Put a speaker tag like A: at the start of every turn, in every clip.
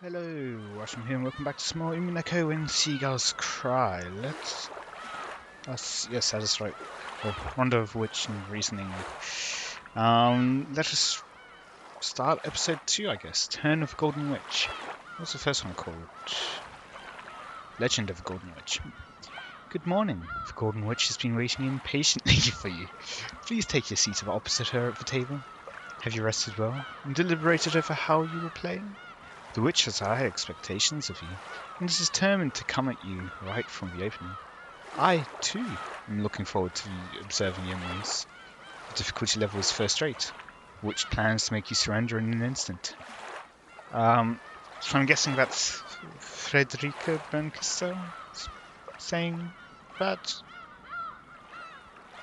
A: Hello, Watem here, and welcome back to some more Umineko When Seagulls Cry. Yes, that is right. Well, Wonder of Witch and Reasoning. Let us start episode 2, I guess. Turn of Golden Witch. What's the first one called? Legend of Golden Witch. Good morning. The Golden Witch has been waiting impatiently for you. Please take your seat opposite her at the table. Have you rested well and deliberated over how you will play? The witch has high expectations of you, and is determined to come at you right from the opening. I, too, am looking forward to observing your moves. The difficulty level is first rate. The witch plans to make you surrender in an instant. So I'm guessing that's Frederica Berncaster saying that.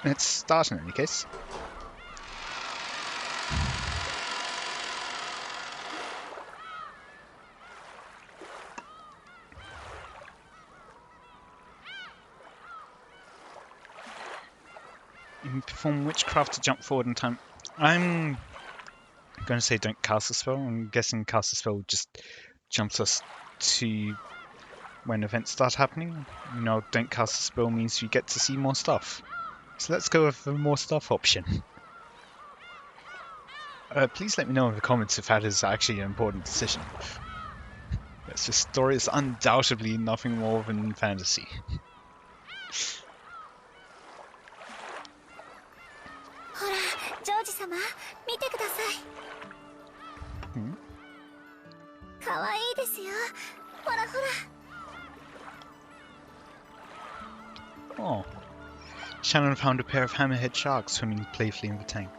A: Let's start in any case. You can perform witchcraft to jump forward in time. I'm going to say don't cast a spell. I'm guessing cast a spell just jumps us to when events start happening. You know, don't cast a spell means you get to see more stuff. So let's go with the more stuff option. Please let me know in the comments if that is actually an important decision. Yes, this story is undoubtedly nothing more than fantasy. Oh. Shannon found a pair of hammerhead sharks swimming playfully in the tank.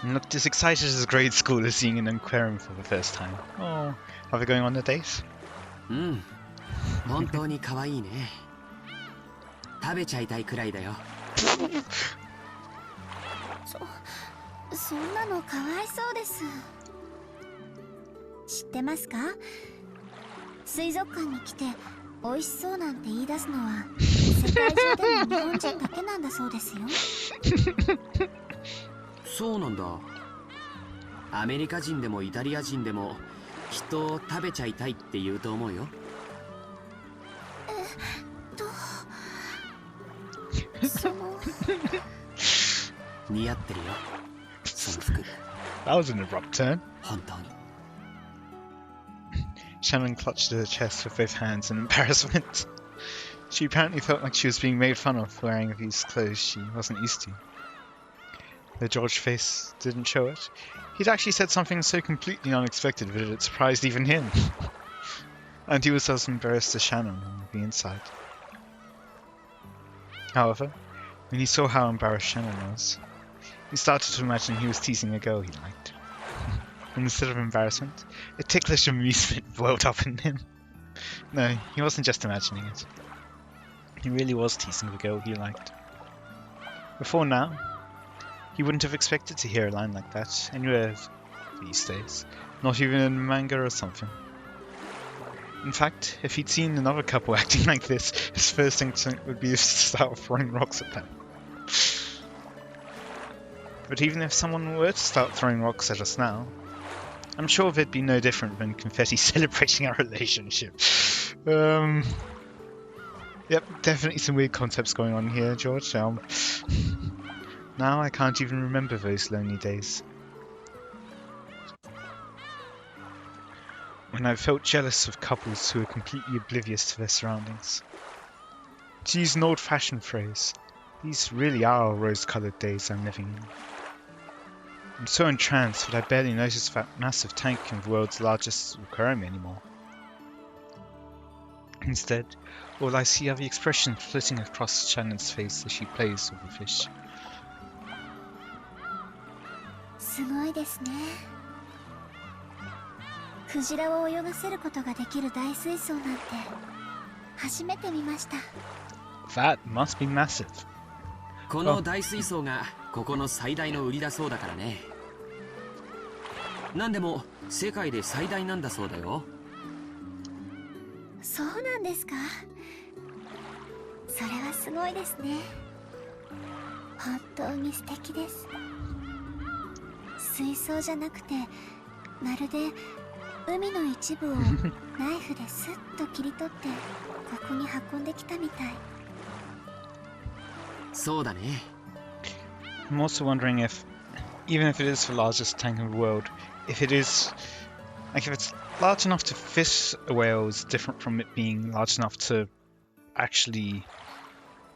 A: And looked as excited as grade school as seeing an aquarium for the first time. Oh, are they going on a date?
B: 本当に可愛いね。食べちゃいたいくらいだよ。
C: そんなのかわいそうです。知ってますか？水族館に来て美味しそうなんて言い出すのは世界中でも日本人だけなんだそうですよ。
B: そうなんだ。アメリカ人でもイタリア人でもきっと食べちゃいたいって言うと思うよ。
C: その
B: 似合ってるよ。その服。
A: That was an abrupt turn.
B: 本当に。
A: Shannon clutched at her chest with both hands in embarrassment. She apparently felt like she was being made fun of wearing these clothes she wasn't used to. The George face didn't show it. He'd actually said something so completely unexpected that it surprised even him. And he was as embarrassed as Shannon on the inside. However, when he saw how embarrassed Shannon was, he started to imagine he was teasing a girl he liked. And instead of embarrassment, a ticklish amusement welled up in him. No, he wasn't just imagining it. He really was teasing the girl he liked. Before now, he wouldn't have expected to hear a line like that anywhere these days, not even in manga or something. In fact, if he'd seen another couple acting like this, his first instinct would be to start throwing rocks at them. But even if someone were to start throwing rocks at us now, I'm sure there'd be no different than confetti celebrating our relationship. Yep, definitely some weird concepts going on here, George. Now I can't even remember those lonely days. When I felt jealous of couples who were completely oblivious to their surroundings. To use an old-fashioned phrase, these really are rose-coloured days I'm living in. I'm so entranced that I barely notice that massive tank in the world's largest aquarium anymore. Instead, all I see are the expressions flitting across Shannon's face as she plays with the fish.
C: すごいですね。クジラを泳がせることができる大水槽なんて初めて見ました。
A: That must be massive.
B: この大水槽がここの最大の売りだそうだからね。なんでも世界で最大なんだそうだよ。
C: そうなんですか。それはすごいですね。本当に素敵です。水槽じゃなくてまるで海の一部をナイフでスッと切り取ってここに運んできたみたい。
B: そうだね。
A: I'm also wondering if, even if it is the largest tank in the world, if it is, like if it's large enough to fish a whale is different from it being large enough to actually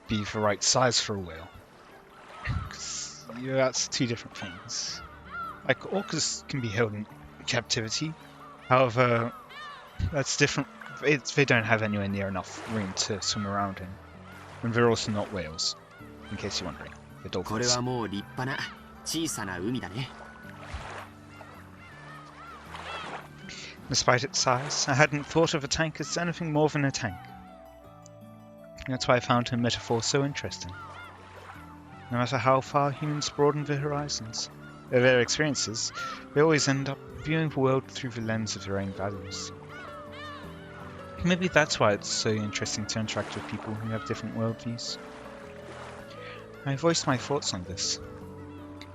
A: be the right size for a whale. Because that's two different things. Like orcas can be held in captivity, however, that's different. They don't have anywhere near enough room to swim around in, and they're also not whales. In case you're wondering, they're
B: これ
A: dolphins.
B: はもう立派な小さな海だね。
A: Despite its size, I hadn't thought of a tank as anything more than a tank. That's why I found her metaphor so interesting. No matter how far humans broaden their horizons, their experiences, they always end up viewing the world through the lens of their own values. Maybe that's why it's so interesting to interact with people who have different worldviews. I voiced my thoughts on this.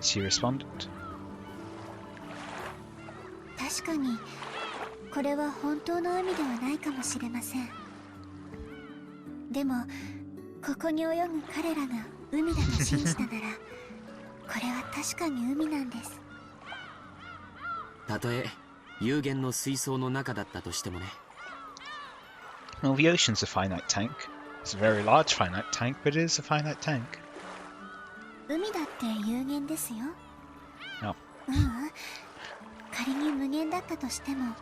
A: She responded.
C: 確かにこれは本当の海ではないかもしれません。でもここに泳ぐ彼らが海だと信じたならこれは確かに海なんです。
B: たとえ有限の水槽の中だったとしてもね。
A: Well, the ocean's a finite tank. It's a very large finite tank, but it is a finite tank.
C: 海だって有限ですよ。
A: あ
C: 仮に無限だったとしても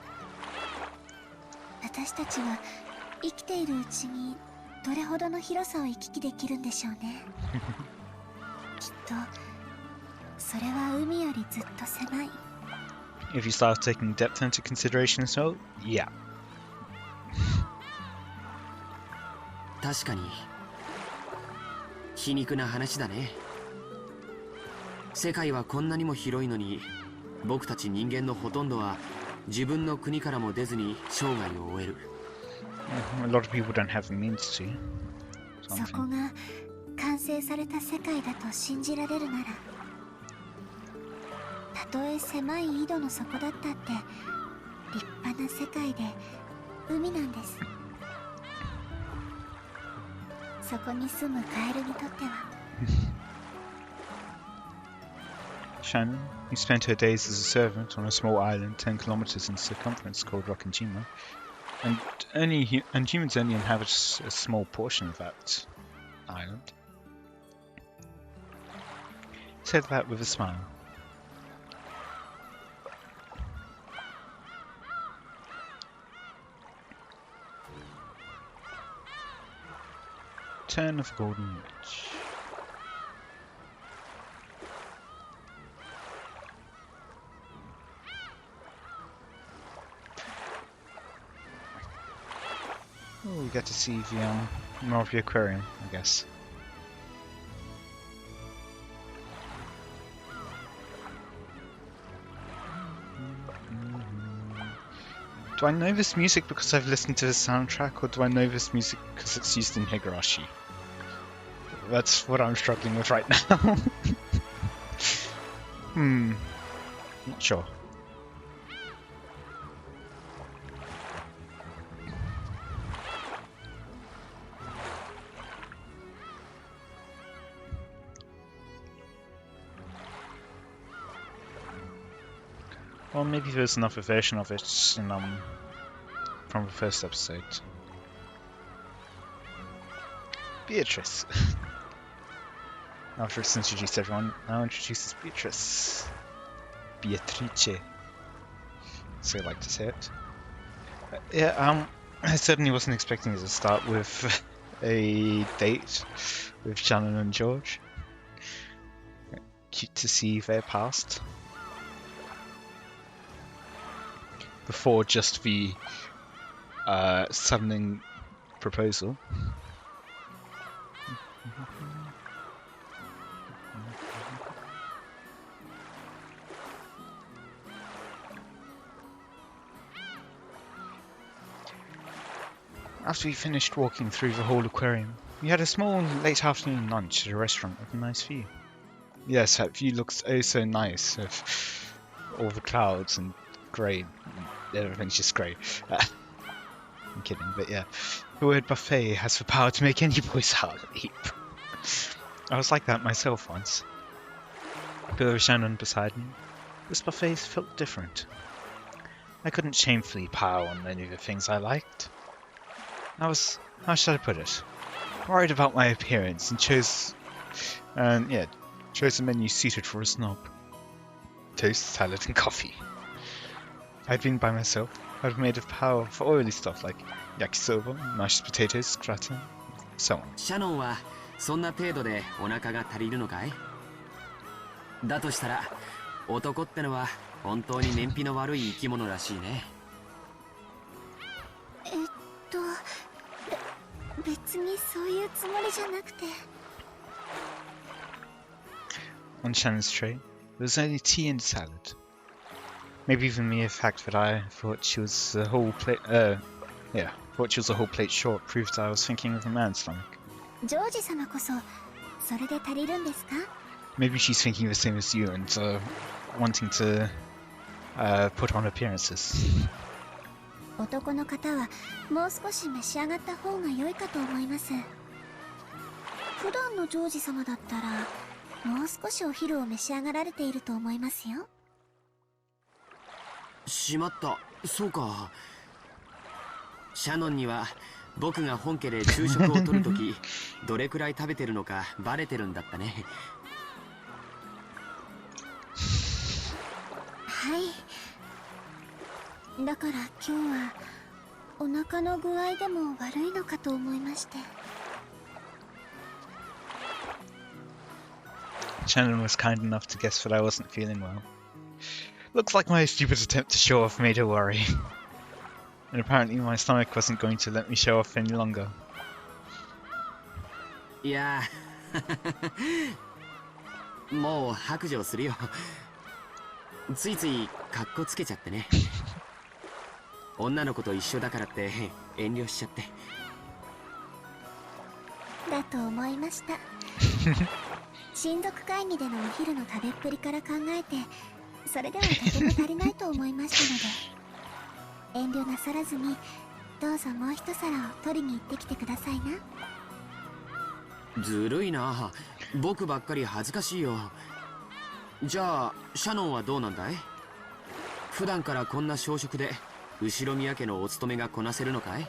C: 私たちは生きているうちにどれほどの広さを行き来できるんでしょうね。きっとそれは海よりずっと狭い。
A: If you start taking depth into consideration as well, yeah.
B: 確かに皮肉な話だね。世界はこんなにも広いのに、僕たち人間のほとんどは自分の国からも出ずに生涯を終える。
A: A lot of people don't have the means to.
C: そこが完成された世界だと信じられるなら、たとえ狭い井戸の底だったって立派な世界で海なんです。そこに住むカエルにとっては。
A: Shannon, who spent her days as a servant on a small island 10 kilometers in circumference called Rokkenjima, and humans only inhabit a small portion of that island, said that with a smile. Turn of the Golden Witch. Oh, we get to see the more of the aquarium, I guess. Do I know this music because I've listened to the soundtrack, or do I know this music because it's used in Higurashi? That's what I'm struggling with right now. Not sure. Well, maybe there's another version of it in, from the first episode. Beatrice. After it's introduced everyone, now introduces Beatrice. Beatrice. So I like to say it. Yeah, I certainly wasn't expecting it to start with a date with Shannon and George. Cute to see their past. Before just the sudden proposal. After we finished walking through the whole aquarium, we had a small late afternoon lunch at a restaurant with a nice view. Yes, that view looks oh so nice, of all the clouds and grey everything's just great. I'm kidding, but yeah. The word buffet has the power to make any boy's heart leap. I was like that myself once. But with Shannon beside me, this buffet felt different. I couldn't shamefully power on any of the things I liked. I was, how should I put it, worried about my appearance and chose a menu suited for a snob. Toast, salad and coffee. If I'd been by myself, I'd have made a power for oily stuff like yakisoba, mashed potatoes, gratin, so on.
B: シャノンはそんな程度でお腹が足りるのかい？だとしたら男ってのは本当に燃費の悪い生き物らしいね。
C: 別にそういうつもりじゃなくて。
A: On Shannon's tray, there was only tea and salad. Maybe even the mere fact that I thought she was a whole plate, short proved that I was thinking of a man's stomach.
C: ジョージ様こそそれで足りるんですか？
A: Maybe she's thinking the same as you and wanting to put on appearances.
C: 男の方はもう少し召し上がった方が良いかと思います。普段のジョージ様だったらもう少しお昼を召し上がられていると思いますよ。
B: しまった、そうか。シャノンには僕が本家で昼食をとるときどれくらい食べてるのかバレてるんだったね。
C: はい。だから今日はお腹の具合でも悪いのかと思いまして。
A: Shannon was kind enough to guess that I wasn't feeling well. Looks like my stupid attempt to show off made her worry. And apparently my stomach wasn't going to let me show off any longer.
B: いやもう白状するよ。ついついカッコつけちゃってね。女の子と一緒だからって遠慮しちゃって。
C: だと思いました。親族会議でのお昼の食べっぷりから考えて、それではとても足りないと思いましたので、遠慮なさらずにどうぞもう一皿を取りに行ってきてくださいな。
B: ずるいな、僕ばっかり恥ずかしいよ。じゃあシャノンはどうなんだい？普段からこんな小食で後宮家のお勤めがこなせるのかい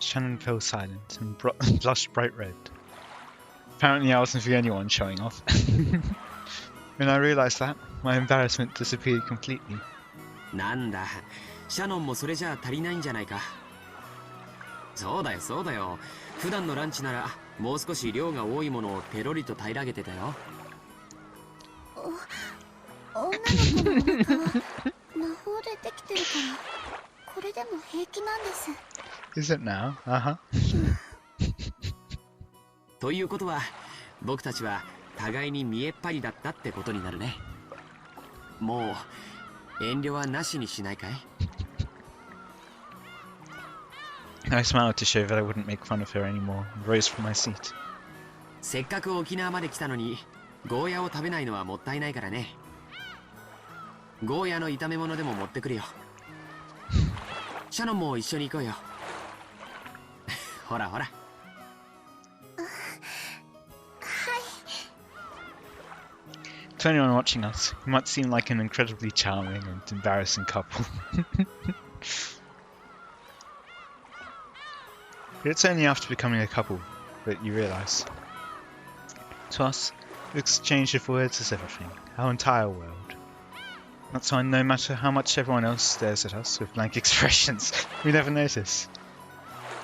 B: ？Shannon
A: fell silent and blushed bright red. Apparently I wasn't the only one showing off. When I realized that, my embarrassment disappeared completely.
B: なんだ、シャノンもそれじゃあ足りないんじゃないか。そうだよそうだよ。普段のランチならもう少し量が多いものをペロリと平らげてたよ。
C: 女の子のお腹は魔法でできてるからこれでも平気なんです。
A: Is it now?
B: ということは僕たちは互いに見えっ張りだったってことになるね。もう遠慮はなしにしないかい？
A: I smiled to show that I wouldn't make fun of her anymore and rose from my seat.
B: せっかく沖縄まで来たのにゴーヤを食べないのはもったいないからね。ゴーヤの炒め物でも持ってくるよ。シャノンも一緒に行こうよ。ほらほら。
A: To anyone watching us, we might seem like an incredibly charming and embarrassing couple. But it's only after becoming a couple that you realise. To us, the exchange of words is everything, our entire world. That's why no matter how much everyone else stares at us with blank expressions, we never notice.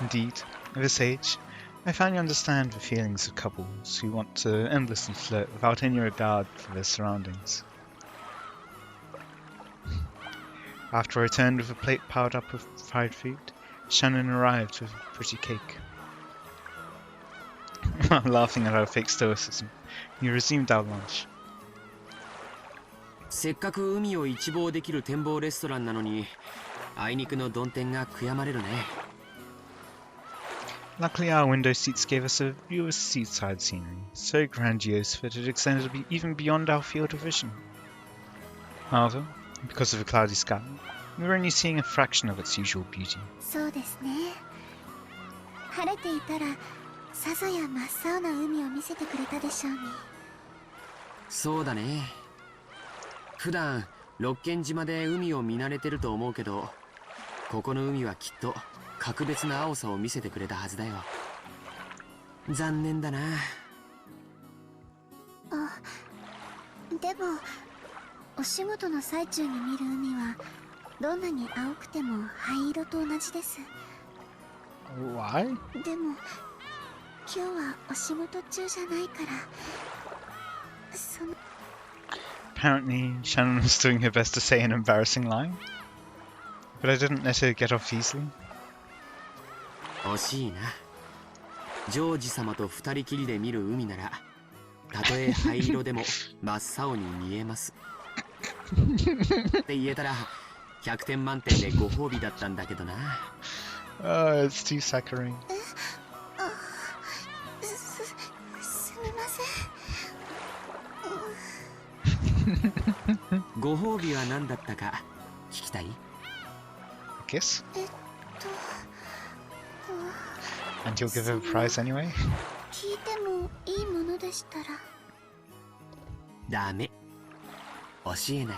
A: Indeed, at this age, I finally understand the feelings of couples who want to endlessly flirt without any regard for their surroundings. After I returned with a plate piled up with fried food, Shannon arrived with a pretty cake. Laughing at our fake stoicism, we resumed our lunch.
B: せっかく海を一望できる展望レストランなのにあいにくの曇天が悔やまれるね。
A: Luckily, our window seats gave us a view of seaside scenery, so grandiose that it extended even beyond our field of vision. However, because of a cloudy sky, we were only seeing a fraction of its usual beauty.
C: そうですね。晴れていたらさぞや真っ青な海を見せてくれたでしょうに。
B: そうだね。普段六軒島で海を見慣れてると思うけど、ここの海はきっと格別な青さを見せてくれたはずだよ。残念だな。
C: あ、でもお仕事の最中に見る海はどんなに青くても灰色と同じです。
A: Why?
C: でも今日はお仕事中じゃないから、その
A: Apparently, Shannon was doing her best to say an embarrassing line, but I didn't let her get off easily.
B: 惜しいな。ジョージ様と二人きりで見る海なら、たとえ灰色でも真っ青に見えます。って言えたら100点満点でご褒美だったんだけどな。
A: Oh, it's too saccharine.
C: すみません。
B: ご褒美は何だったか聞きたい？
A: Kiss? And you'll give her a prize anyway?
C: 聞いてもいいものでしたら。
B: ダメ。教えない。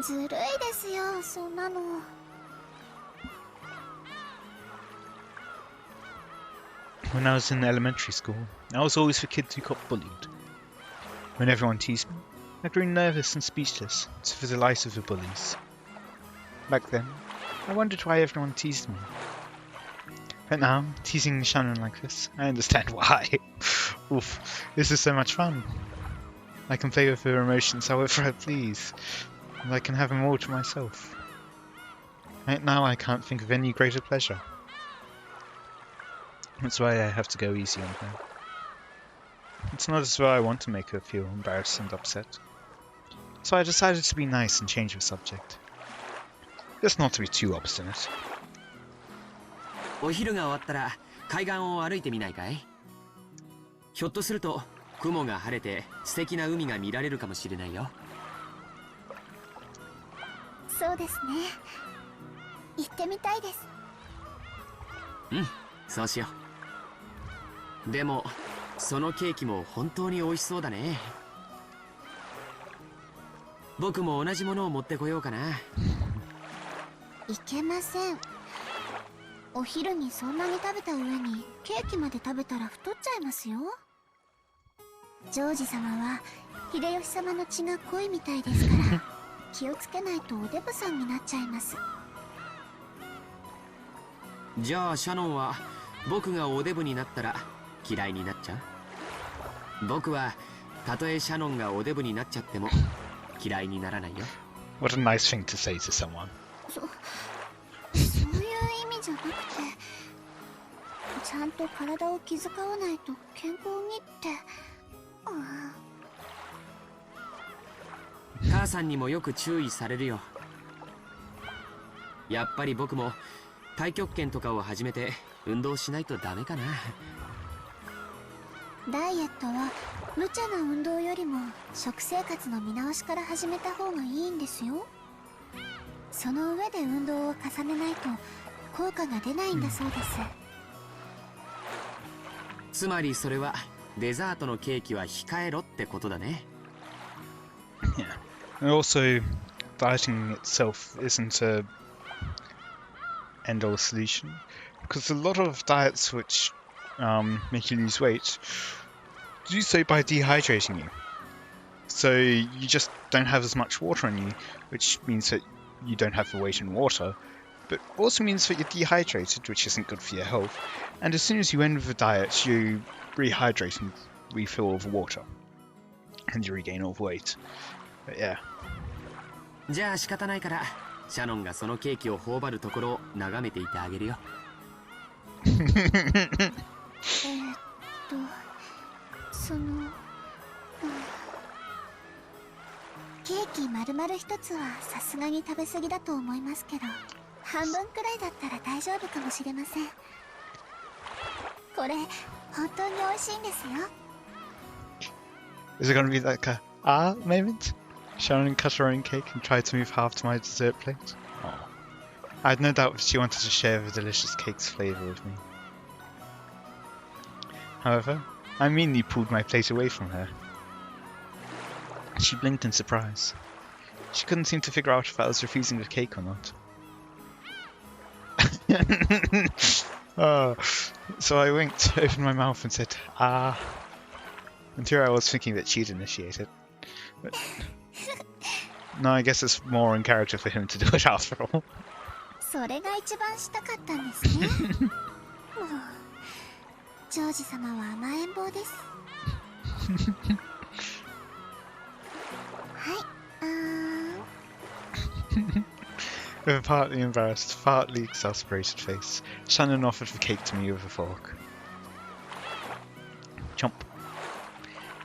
C: ずるいですよ、そんなの。
A: When I was in elementary school, I was always the kid who got bullied. When everyone teased me, I grew nervous and speechless, to the delight of the bullies. Back then, I wondered why everyone teased me. But now, teasing Shannon like this, I understand why. Oof, this is so much fun. I can play with her emotions however I please, and I can have them all to myself. Right now, I can't think of any greater pleasure. That's why I have to go easy on her. It's not as though I want to make her feel embarrassed and upset. So I decided to be nice and change the subject. Just not to be too obstinate.
B: お昼が終わったら海岸を歩いてみないかい？ひょっとすると雲が晴れて素敵な海が見られるかもしれないよ。
C: そうですね。行ってみたいです。
B: うん、そうしよう。でもそのケーキも本当に美味しそうだね。僕も同じものを持ってこようかな。
C: いけません。お昼にそんなに食べた上にケーキまで食べたら太っちゃいますよ。ジョージ様は秀吉様の血が濃いみたいですから気をつけないとおデブさんになっちゃいます。
B: じゃあシャノンは僕がおデブになったら嫌いになっちゃう？僕はたとえシャノンがおデブになっちゃっても嫌いにならないよ。
A: What a nice thing to say to someone.
C: そういう意味じゃなくて、ちゃんと体を気遣わないと健康にって。
B: 母さんにもよく注意されるよ。やっぱり僕も太極拳とかを始めて運動しないとダメかな。
C: ダイエットは無茶な運動よりも食生活の見直しから始めた方がいいんですよ。その上で運動を重ねないと効果が出ないんだそうです。
B: つまりそれはデザートのケーキは控えろってことだね。
A: Yeah. And also, dieting itself isn't a end-all solution, because a lot of diets which make you lose weight do so by dehydrating you. So you just don't have as much water in you, which means that you don't have the weight in water, but also means that you're dehydrated, which isn't good for your health. And as soon as you end with the diet, you rehydrate and refill all the water, and you regain all the weight. But yeah.
B: じゃあ仕方ないからシャノンがそのケーキを頬張るところを眺めていてあげるよ。
C: その、ケーキ丸々一つはさすがに食べ過ぎだと思いますけど、半分くらいだったら大丈夫かもしれません。これ本当に美味しいんですよ。
A: Is it going to be like a moment? Shannon cut her own cake and tried to move half to my dessert plate. Oh. I had no doubt she wanted to share the delicious cake's flavour with me. However, I meanly pulled my plate away from her. She blinked in surprise. She couldn't seem to figure out if I was refusing the cake or not. Oh, so I winked, opened my mouth and said, "Ah." And here I was thinking that she'd initiate it. But no, I guess it's more in character for him to do it after all.
C: それが一番したかったんですね。もうジョージ様は甘えん坊です。はい、
A: With a partly embarrassed, partly exasperated face, Shannon offered the cake to me with a fork. Chomp.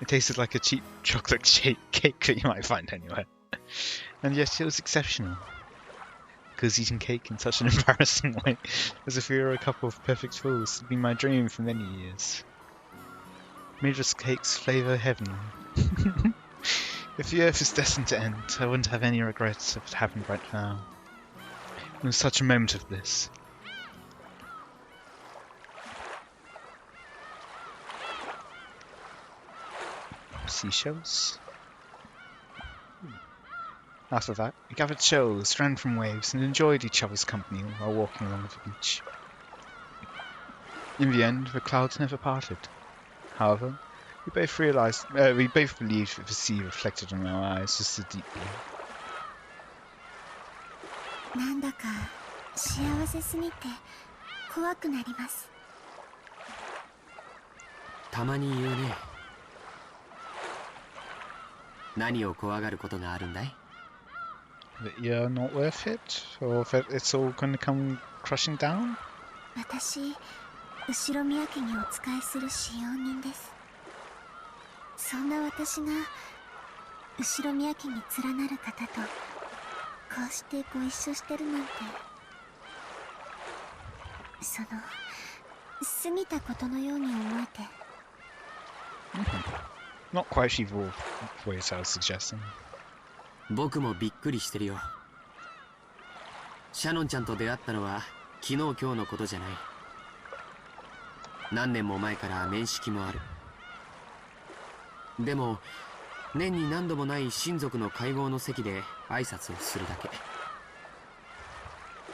A: It tasted like a cheap chocolate cake that you might find anywhere. And yet it was exceptional. Because eating cake in such an embarrassing way, as if we were a couple of perfect fools, had been my dream for many years. Made this cake's flavour heavenly. If the earth is destined to end, I wouldn't have any regrets if it happened right now. It was such a moment of bliss. Seashells? After that, we gathered shells, ran from waves, and enjoyed each other's company while walking along the beach. In the end, the clouds never parted. However, we both believed that the sea reflected in our eyes just as deeply.
C: なんだか幸せすぎて怖くなります。
B: たまに言うね。何を怖がることがあるんだい？
A: That you're not worth it? Or that it's all going to come crashing down?
C: 私、後ろ宮家にお仕えする使用人です。そんな私が後ろ宮家に連なる方とこうしてご一緒してるなんて、その過ぎたことのように思えて。
A: Not quite evil ways I was suggesting.
B: 僕もびっくりしてるよ。シャノンちゃんと出会ったのは昨日今日のことじゃない。何年も前から面識もある。でも年に何度もない親族の会合の席で挨拶をするだけ。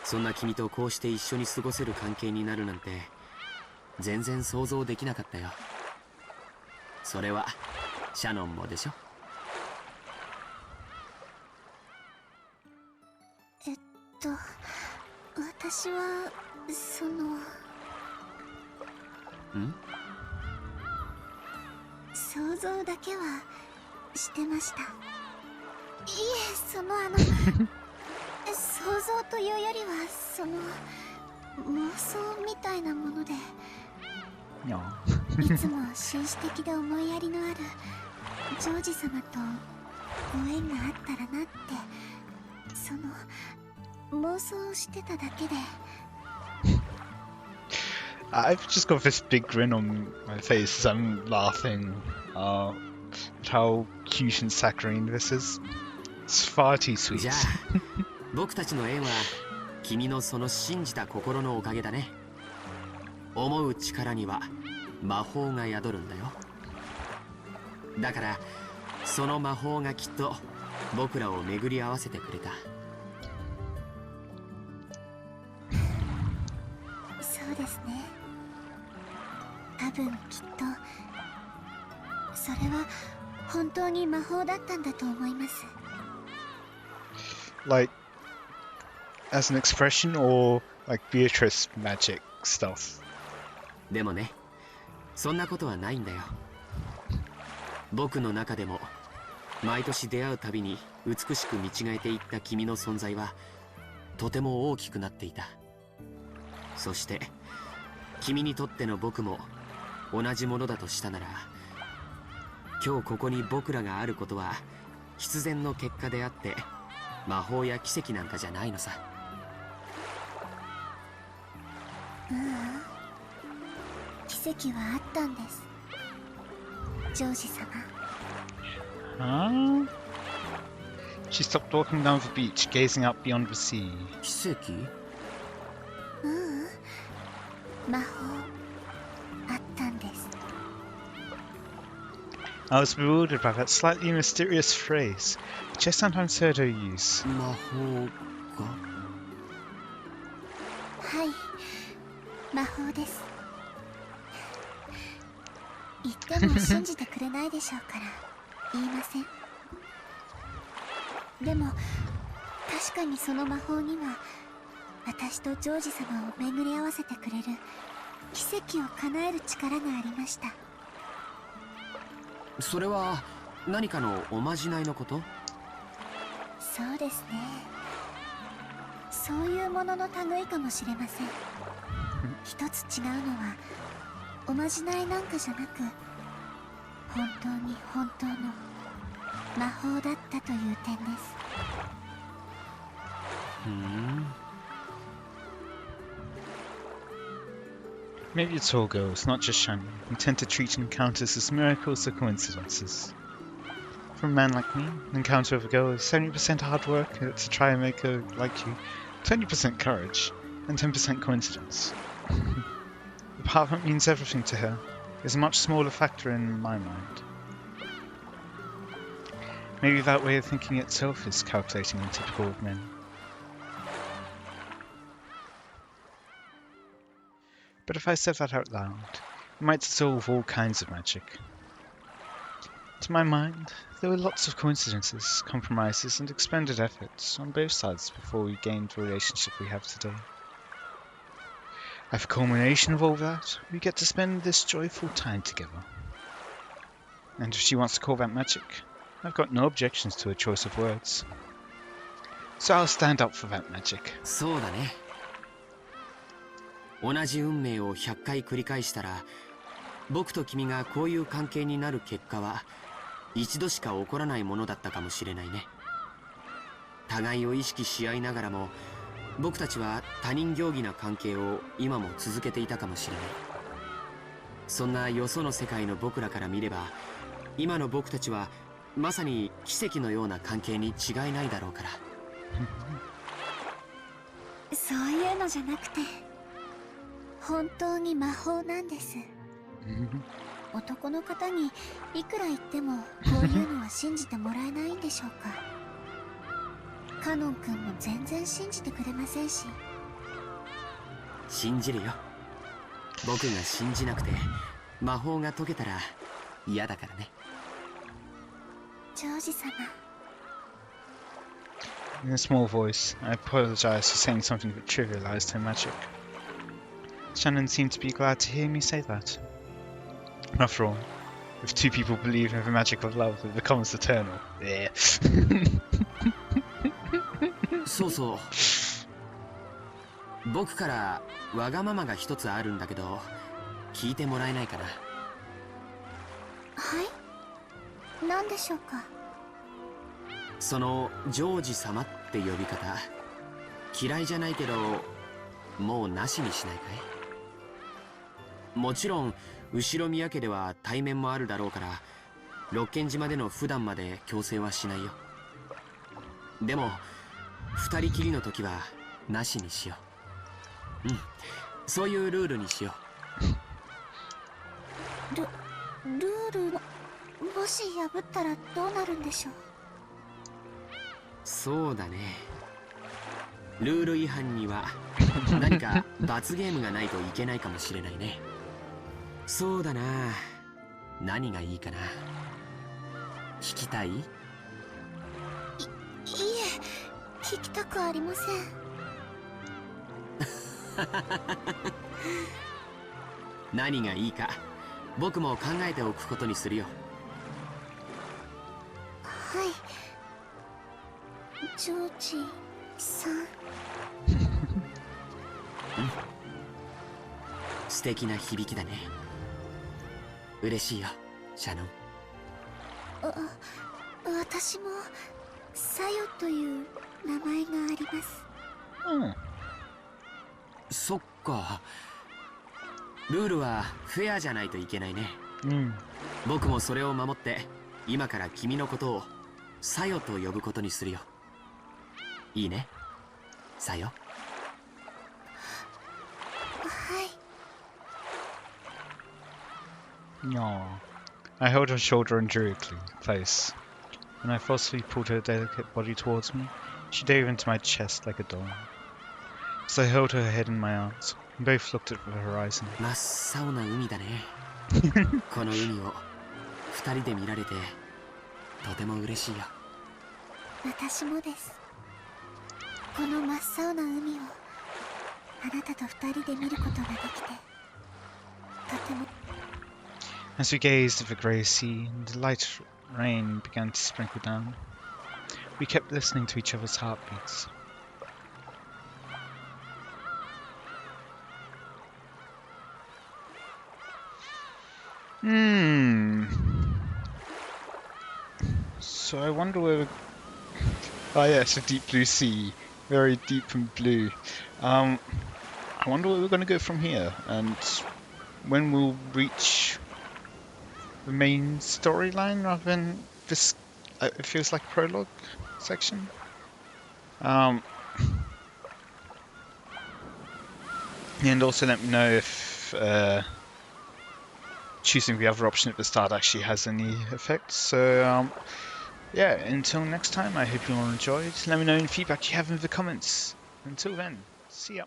B: そんな君とこうして一緒に過ごせる関係になるなんて全然想像できなかったよ。それはシャノンもでしょ。
C: 私はその想像だけはしてました。いえ、想像というよりは妄想みたいなもので、いつも紳士的で思いやりのあるジョージ様とご縁があったらなって妄想してただけで。
A: I've just got this big grin on my face as I'm laughing at how cute and saccharine this is. It's far too sweet.
B: じゃあ僕たちの縁は君のその信じた心のおかげだね。思う力には魔法が宿るんだよ。だからその魔法がきっと僕らを巡り合わせてくれた。
C: そうですね。多分きっとそれは本当に魔法だったんだと思います。
A: Like, as an expression or like Beatrice magic stuff?
B: でもね、そんなことはないんだよ。僕の中でも毎年出会うたびに美しく見違えていった君の存在はとても大きくなっていた。そして君にとっての僕も同じものだとしたなら、今日ここに僕らがあることは必然の結果であって魔法や奇跡なんかじゃないのさ。
C: 奇跡はあったんです、ジョージ様。
A: Huh? She stopped walking down the beach, gazing out beyond the sea.
B: 奇跡？
C: 魔法あったんです。
A: I was bewildered by that slightly mysterious phrase, which I sometimes heard her use.
B: 魔法が？
C: はい、魔法です。言っても信じてくれないでしょうから言いません。でも確かにその魔法には私とジョージ様を巡り合わせてくれる奇跡を叶える力がありました。
B: それは何かのおまじないのこと？
C: そうですね、そういうものの類かもしれません。一つ違うのはおまじないなんかじゃなく、本当に本当の魔法だったという点です。
A: Maybe it's all girls, not just Shannon, who tend to treat encounters as miracles or coincidences. For a man like me, an encounter with a girl is 70% hard work to try and make her like you, 20% courage, and 10% coincidence. The part that means everything to her is a much smaller factor in my mind. Maybe that way of thinking itself is calculating and typical of men. But if I said that out loud, it might dissolve all kinds of magic. To my mind, there were lots of coincidences, compromises, and expended efforts on both sides before we gained the relationship we have today. As a culmination of all that, we get to spend this joyful time together. And if she wants to call that magic, I've got no objections to her choice of words. So I'll stand up for that magic.
B: そうだね。同じ運命を100回繰り返したら、僕と君がこういう関係になる結果は一度しか起こらないものだったかもしれないね。互いを意識し合いながらも、僕たちは他人行儀な関係を今も続けていたかもしれない。そんなよその世界の僕らから見れば、今の僕たちはまさに奇跡のような関係に違いないだろうから。
C: そういうのじゃなくて、本当に魔法なんです。男の方にいくら言ってもこういうのは信じてもらえないんでしょうか。カノン君も全然信じてくれませんし。
B: 信じるよ。僕が信じなくて魔法が解けたら嫌だからね。
C: ジョージ様。
A: In a small voice, I apologized for saying something that trivialized her magic. Shannon seemed to be glad to hear me say that. After all, if two people believe in the magic of love, it becomes eternal. Yeah.
B: そうそう。僕からわがままが一つあるんだけど、聞いてもらえないかな。
C: はい、何でしょうか。
B: そのジョージ様って呼び方、嫌いじゃないけどもうなしにしないかい？もちろん後ろ宮家では対面もあるだろうから、六軒島での普段まで強制はしないよ。でも二人きりの時はなしにしよう。うん、そういうルールにしよ
C: ルールもし破ったらどうなるんでしょう。
B: そうだね。ルール違反には何か罰ゲームがないといけないかもしれないね。そうだな。何がいいかな。聞きたい？いえ、聞きたくありません。何がいいか僕も考えておくことにするよ。
C: はい、ジョージさん。
B: 素敵な響きだね。嬉しいよ、シャノン。
C: 私もサヨという名前があります。
A: Oh.
B: そっか。ルールはフェアじゃないといけないね。僕もそれを守って今から君のことをサヨと呼ぶことにするよ。いいね、サヨ。
C: はい。
A: Aw. I held her shoulder and drew it close. When I forcefully pulled her delicate body towards me, she dove into my chest like a doll. As I held her head in my arms, we both looked at the horizon.
B: 真っ青な海だね。この海を二人で見られてとても嬉しいよ。
C: 私もです。この真っ青な海をあなたと二人で見ることができて、とても。
A: As we gazed at the grey sea and the light rain began to sprinkle down, we kept listening to each other's heartbeats. So I wonder where... Oh yes, a deep blue sea. Very deep and blue. I wonder where we're going to go from here, and when we'll reach the main storyline rather than this... it feels like a prologue section. And also let me know if choosing the other option at the start actually has any effect. So yeah, until next time, I hope you all enjoyed. Let me know any feedback you have in the comments. Until then, see ya.